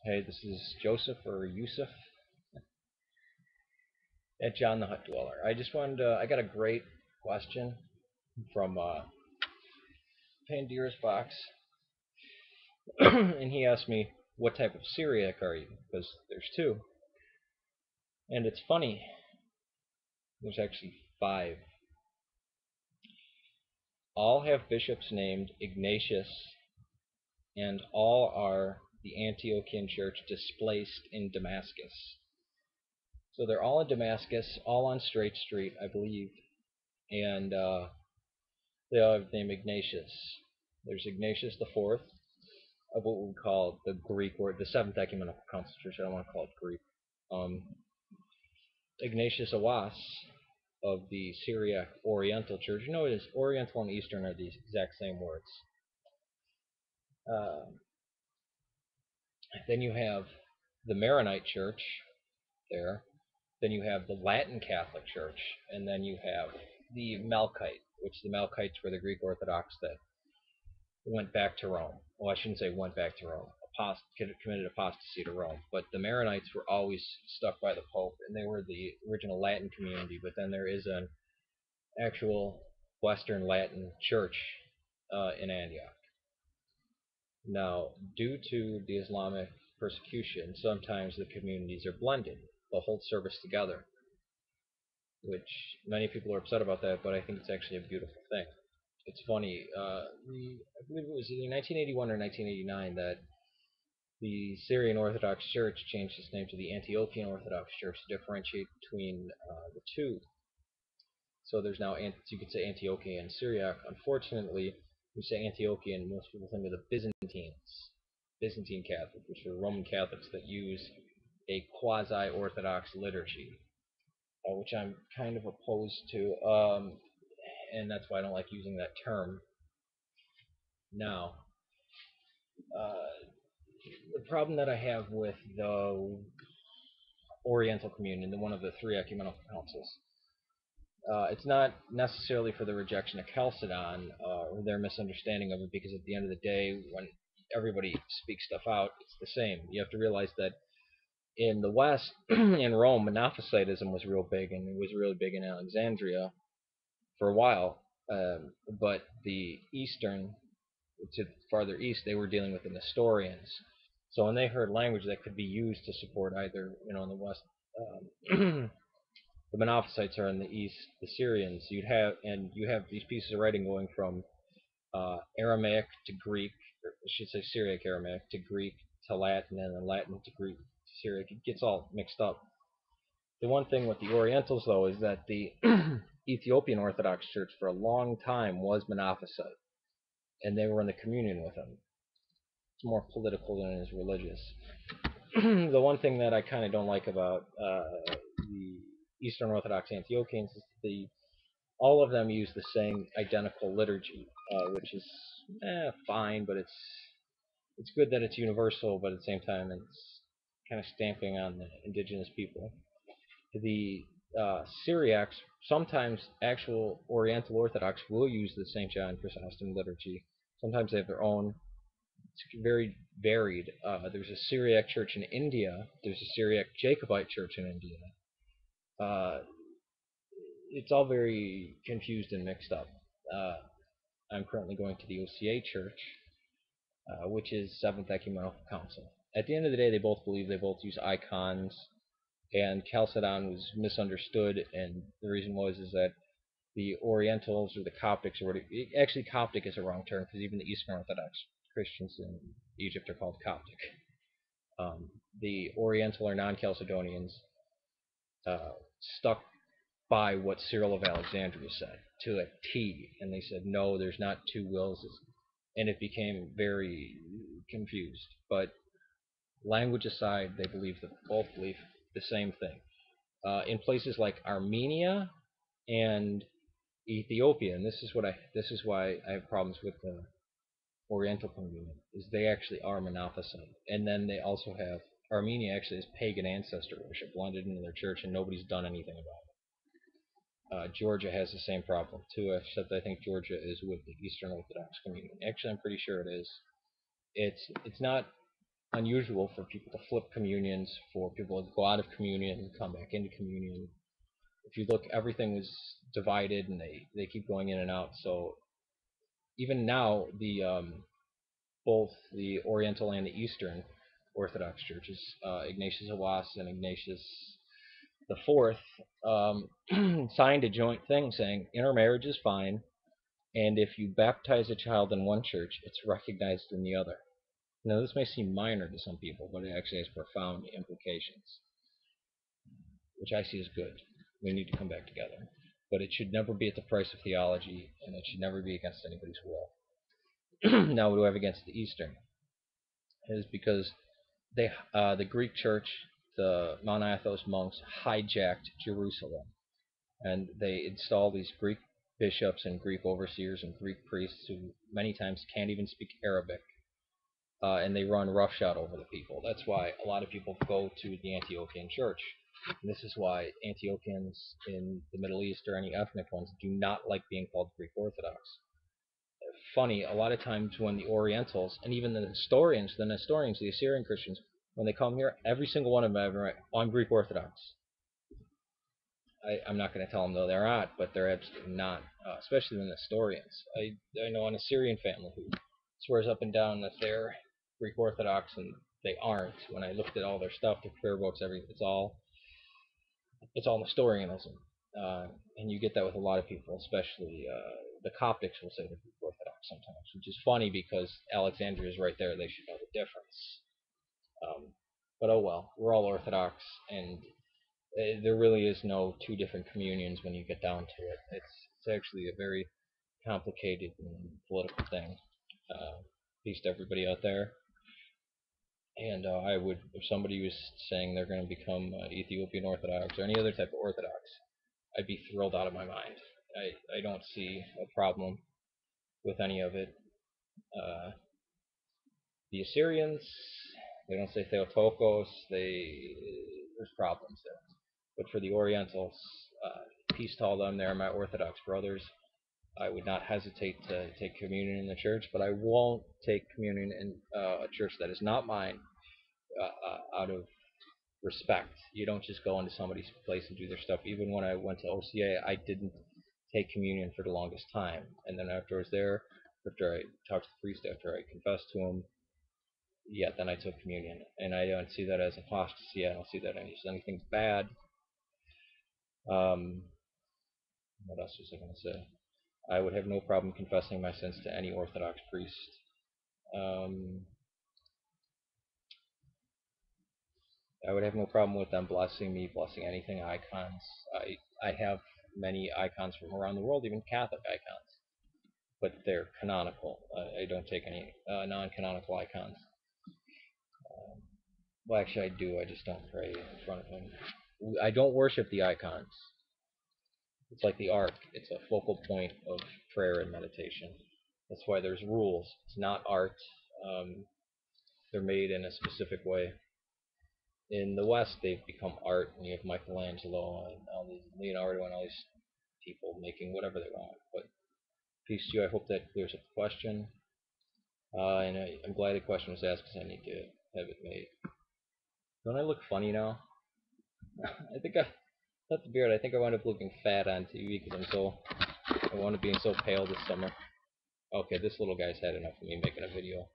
Hey, this is Joseph or Yusuf at JohnTheHutDweller. I got a great question from pandirasbox, and he asked me, what type of Syriac are you? Because there's two. And it's funny, there's actually five. All have bishops named Ignatius, and all are the Antiochian church displaced in Damascus. So they're all in Damascus, all on Straight Street, I believe, and they all have the name Ignatius. There's Ignatius the Fourth of what we call the Greek or the Seventh Ecumenical Council Church. I don't want to call it Greek. Um, Ignatius Awas of the Syriac Oriental Church. You know, it is Oriental and Eastern are the exact same words. Uh, then you have the Maronite Church there. Then you have the Latin Catholic Church, and then you have the Melkite, which the Melkites were the Greek Orthodox that went back to Rome. Well, I shouldn't say went back to Rome. Committed apostasy to Rome. But the Maronites were always stuck by the Pope, and they were the original Latin community. But then there is an actual Western Latin church in Antioch. Now, due to the Islamic persecution, sometimes the communities are blended. They'll hold service together, which many people are upset about that, but I think it's actually a beautiful thing. It's funny. I believe it was either 1981 or 1989 that the Syrian Orthodox Church changed its name to the Antiochian Orthodox Church to differentiate between the two. So there's now, you could say Antiochian and Syriac. Unfortunately, we say Antiochian, most people think of the Byzantines, Byzantine Catholics, which are Roman Catholics that use a quasi-Orthodox liturgy, which I'm kind of opposed to, and that's why I don't like using that term now. Uh, the problem that I have with the Oriental Communion, the one of the three ecumenical councils, it's not necessarily for the rejection of Chalcedon or their misunderstanding of it, because at the end of the day, when everybody speaks stuff out, it's the same. You have to realize that in the West, in Rome, Monophysitism was real big, and it was really big in Alexandria for a while. But the Eastern, to farther east, they were dealing with the Nestorians. So when they heard language that could be used to support either, in the West, the Monophysites are in the east, the Syrians. You have these pieces of writing going from Aramaic to Greek, or I should say Syriac Aramaic to Greek to Latin, and then Latin to Greek to Syriac. It gets all mixed up. The one thing with the Orientals, though, is that the Ethiopian Orthodox Church for a long time was Monophysite, and they were in the communion with them. It's more political than it is religious. The one thing that I kind of don't like about the Eastern Orthodox Antiochians is all of them use the same identical liturgy, which is fine, but it's good that it's universal, but at the same time it's kind of stamping on the indigenous people. The Syriacs, sometimes actual Oriental Orthodox, will use the St. John Chrysostom liturgy. Sometimes they have their own. It's very varied. There's a Syriac church in India. There's a Syriac Jacobite church in India. Uh, it's all very confused and mixed up. Uh, I'm currently going to the OCA church, which is Seventh Ecumenical Council. At the end of the day, they both believe, they both use icons, and Chalcedon was misunderstood, and the reason was is that the Orientals or the Coptics, or actually Coptic is a wrong term, because even the Eastern Orthodox Christians in Egypt are called Coptic. The Oriental or non-Chalcedonians stuck by what Cyril of Alexandria said to a T, and they said, no, there's not two wills, and it became very confused. But language aside, they both believe the same thing. In places like Armenia and Ethiopia, and this is why I have problems with the Oriental communion, is they actually are Monophysite, and then they also have Armenia actually has pagan ancestor worship blended into their church, and nobody's done anything about it. Georgia has the same problem too, except I think Georgia is with the Eastern Orthodox communion. Actually, I'm pretty sure it is. It's not unusual for people to flip communions, for people to go out of communion and come back into communion. If you look, everything was divided, and they keep going in and out. So even now, the both the Oriental and the Eastern Orthodox churches, Ignatius of Loyola and Ignatius the Fourth, signed a joint thing saying intermarriage is fine, and if you baptize a child in one church, it's recognized in the other. Now, this may seem minor to some people, but it actually has profound implications, which I see as good. We need to come back together. But it should never be at the price of theology, and it should never be against anybody's will. Now, what do I have against the Eastern? Is because the Greek church, the Mount Athos monks, hijacked Jerusalem, and they installed these Greek bishops and Greek overseers and Greek priests who many times can't even speak Arabic, and they run roughshod over the people. That's why a lot of people go to the Antiochian church. And this is why Antiochians in the Middle East, or any ethnic ones, do not like being called Greek Orthodox. Funny, a lot of times when the Orientals, and even the Nestorians, the Assyrian Christians, when they come here, every single one of them ever write, "Oh, I'm Greek Orthodox." I'm not going to tell them though they're not, but they're absolutely not, especially the Nestorians. I know an Assyrian family who swears up and down that they're Greek Orthodox, and they aren't. When I looked at all their stuff, their prayer books, everything, it's all Nestorianism, and you get that with a lot of people, especially the Coptics will say they're Greek Orthodox sometimes, which is funny because Alexandria is right there. They should know the difference. Um, but oh well, we're all Orthodox, and there really is no two different communions when you get down to it. It's actually a very complicated and political thing. Peace to everybody out there. And I would, if somebody was saying they're going to become Ethiopian Orthodox or any other type of Orthodox, I'd be thrilled out of my mind. I don't see a problem with any of it. Uh, the Assyrians, they don't say Theotokos. There's problems there. But for the Orientals, peace to all them. They're my Orthodox brothers. I would not hesitate to take communion in the church, but I won't take communion in a church that is not mine out of respect. You don't just go into somebody's place and do their stuff. Even when I went to OCA, I didn't take communion for the longest time. And then after I was there, after I talked to the priest, after I confessed to him, yeah, then I took communion. And I don't see that as apostasy. I don't see that as anything bad. Um, what else was I going to say? I would have no problem confessing my sins to any Orthodox priest. Um, I would have no problem with them blessing me, blessing anything icons. I have many icons from around the world, even Catholic icons, but they're canonical. I don't take any non-canonical icons. Well, actually, I do. I just don't pray in front of them. I don't worship the icons. It's like the ark. It's a focal point of prayer and meditation. That's why there's rules. It's not art. They're made in a specific way. In the West, they've become art, and you have Michelangelo and all these Leonardo and all these people making whatever they want. But peace to you. I hope that clears up the question. And I'm glad the question was asked because I need to have it made. Don't I look funny now? I think not the beard. I think I wound up looking fat on TV because I wound up being so pale this summer. Okay, this little guy's had enough of me making a video.